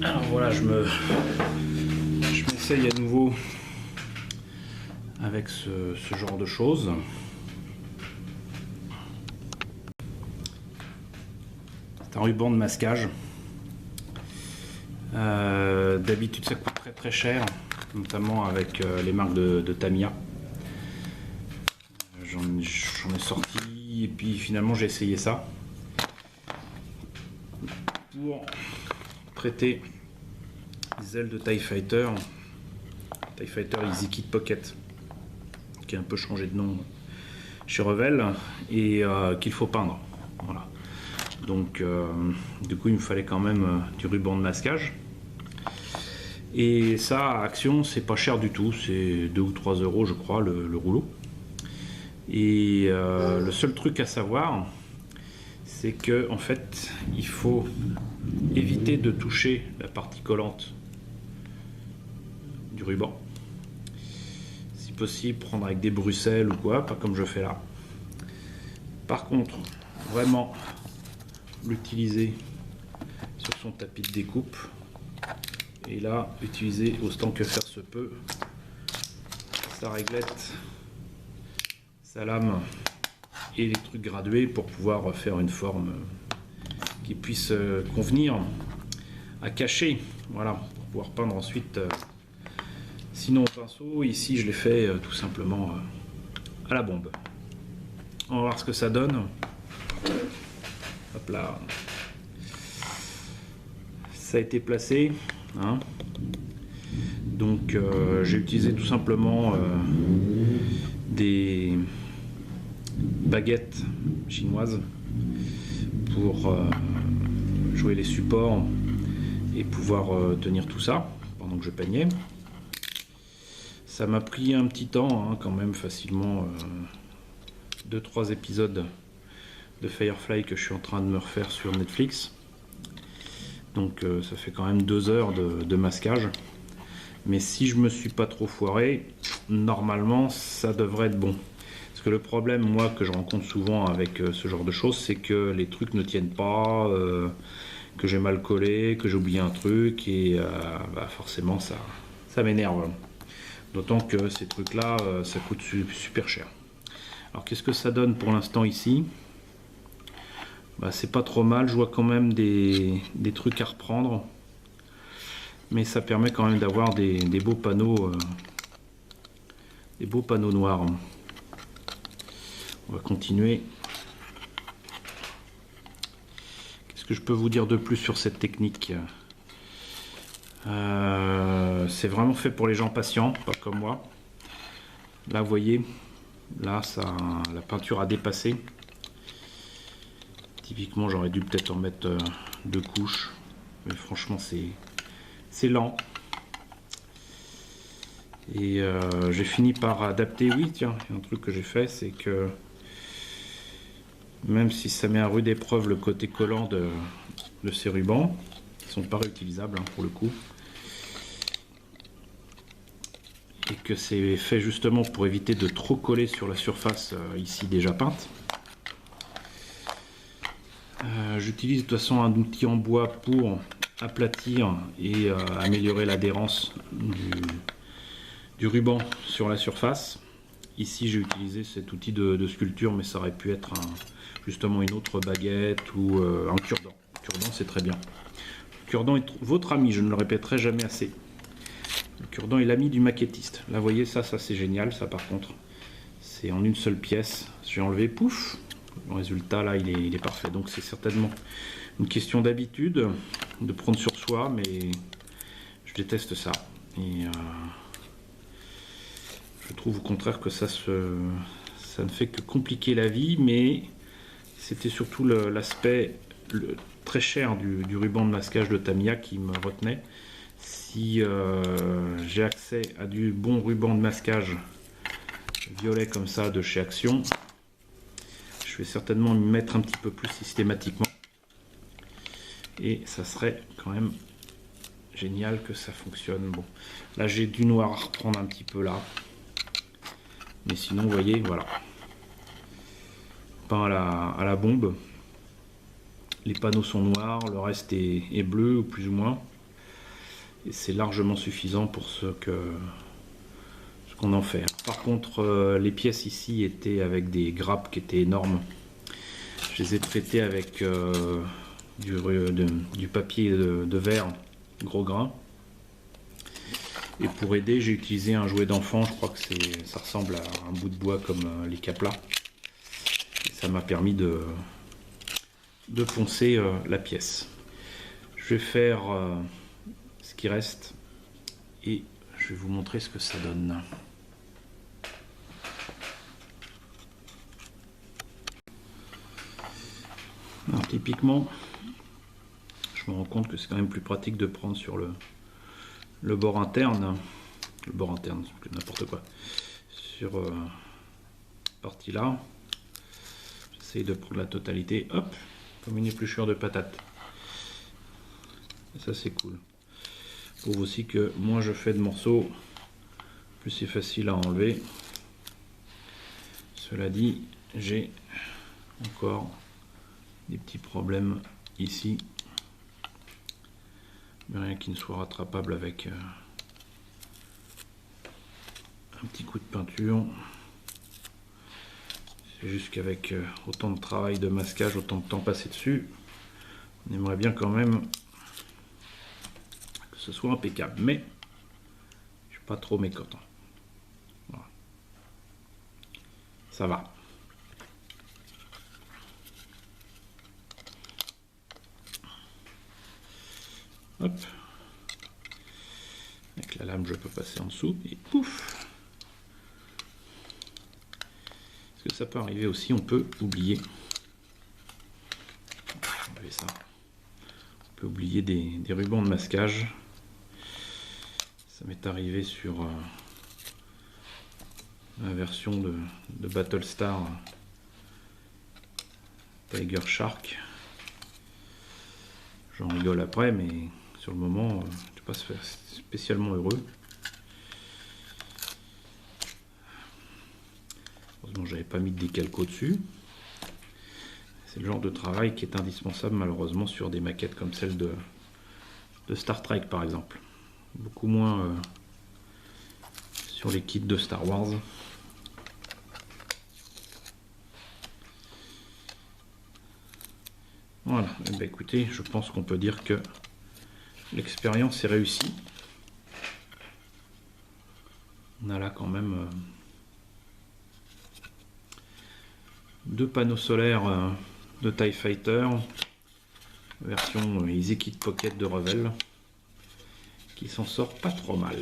Alors voilà, je m'essaye à nouveau avec ce genre de choses. C'est un ruban de masquage. D'habitude ça coûte très cher, notamment avec les marques de Tamiya. J'en ai sorti et puis finalement j'ai essayé ça pour prêter des ailes de TIE Fighter Easy Kit Pocket, qui a un peu changé de nom chez Revell et qu'il faut peindre. Voilà. Donc du coup il me fallait quand même du ruban de masquage. Et ça à Action c'est pas cher du tout, c'est 2 ou 3 euros je crois le rouleau. Et le seul truc à savoir, c'est que en fait il faut éviter de toucher la partie collante du ruban. Si possible, prendre avec des bruxelles ou quoi, pas comme je fais là. Par contre, vraiment l'utiliser sur son tapis de découpe. Et là, utiliser autant que faire se peut sa réglette, sa lame et les trucs gradués pour pouvoir faire une forme qui puisse convenir à cacher, voilà, pour pouvoir peindre ensuite. Sinon au pinceau, ici je l'ai fait tout simplement à la bombe. On va voir ce que ça donne. Hop là. Ça a été placé. Hein. Donc j'ai utilisé tout simplement des baguettes chinoises pour jouer les supports et pouvoir tenir tout ça pendant que je peignais. Ça m'a pris un petit temps, hein, quand même facilement 2-3 épisodes de Firefly que je suis en train de me refaire sur Netflix. Donc ça fait quand même 2 heures de masquage. Mais si je me suis pas trop foiré, normalement ça devrait être bon. Parce que le problème, moi, que je rencontre souvent avec ce genre de choses, c'est que les trucs ne tiennent pas, que j'ai mal collé, que j'ai oublié un truc, et forcément ça m'énerve. D'autant que ces trucs-là, ça coûte super cher. Alors qu'est-ce que ça donne pour l'instant ici ? C'est pas trop mal, je vois quand même des trucs à reprendre. Mais ça permet quand même d'avoir des beaux panneaux noirs. On va continuer. Qu'est-ce que je peux vous dire de plus sur cette technique ? C'est vraiment fait pour les gens patients, pas comme moi. Là vous voyez, là la peinture a dépassé. Typiquement j'aurais dû peut-être en mettre 2 couches, mais franchement c'est lent. Et j'ai fini par adapter. Oui tiens, un truc que j'ai fait, c'est que même si ça met à rude épreuve le côté collant de ces rubans, qui sont pas réutilisables, hein, pour le coup, et que c'est fait justement pour éviter de trop coller sur la surface ici déjà peinte. J'utilise de toute façon un outil en bois pour aplatir et améliorer l'adhérence du ruban sur la surface. Ici j'ai utilisé cet outil de sculpture, mais ça aurait pu être justement une autre baguette ou un cure-dent. Le cure-dent c'est très bien. Le cure-dent est votre ami, je ne le répéterai jamais assez. Le cure-dent est l'ami du maquettiste. Là vous voyez, ça c'est génial, ça par contre. C'est en une seule pièce. J'ai enlevé, pouf. Le résultat là il est parfait. Donc c'est certainement une question d'habitude, de prendre sur soi, mais je déteste ça. Et je trouve au contraire que ça ne fait que compliquer la vie, mais c'était surtout l'aspect très cher du ruban de masquage de Tamiya qui me retenait. Si j'ai accès à du bon ruban de masquage violet comme ça de chez Action, je vais certainement m'y mettre un petit peu plus systématiquement. Et ça serait quand même génial que ça fonctionne. Bon, là j'ai du noir à reprendre un petit peu là. Mais sinon, vous voyez, voilà. Peint à la bombe. Les panneaux sont noirs, le reste est bleu, ou plus ou moins. Et c'est largement suffisant pour ce qu'on en fait. Par contre, les pièces ici étaient avec des grappes qui étaient énormes. Je les ai traitées avec du papier de verre gros grain. Et pour aider, j'ai utilisé un jouet d'enfant. Je crois que ça ressemble à un bout de bois comme les caplas. Et ça m'a permis de poncer la pièce. Je vais faire ce qui reste et je vais vous montrer ce que ça donne. Alors typiquement, je me rends compte que c'est quand même plus pratique de prendre sur le bord interne, c'est n'importe quoi, sur partie là. J'essaie de prendre la totalité, hop, comme une épluchure de patate. Et ça c'est cool. Prouve aussi que moins je fais de morceaux, plus c'est facile à enlever. Cela dit, j'ai encore des petits problèmes ici, mais rien qui ne soit rattrapable avec un petit coup de peinture. C'est juste qu'avec autant de travail de masquage, autant de temps passé dessus, on aimerait bien quand même que ce soit impeccable, mais je suis pas trop mécontent. Voilà. Ça va. Hop. Avec la lame, je peux passer en dessous et pouf. Parce que ça peut arriver aussi, on peut oublier. Enlever ça. On peut oublier des rubans de masquage. Ça m'est arrivé sur la version de Battlestar Tiger Shark. J'en rigole après, mais sur le moment, je ne suis pas spécialement heureux. Heureusement, j'avais pas mis de décalco dessus. C'est le genre de travail qui est indispensable malheureusement sur des maquettes comme celle de Star Trek par exemple. Beaucoup moins sur les kits de Star Wars. Voilà, et bien écoutez, je pense qu'on peut dire que l'expérience est réussie. On a là quand même deux panneaux solaires de TIE Fighter, version Easy Kit Pocket de Revell, qui s'en sort pas trop mal.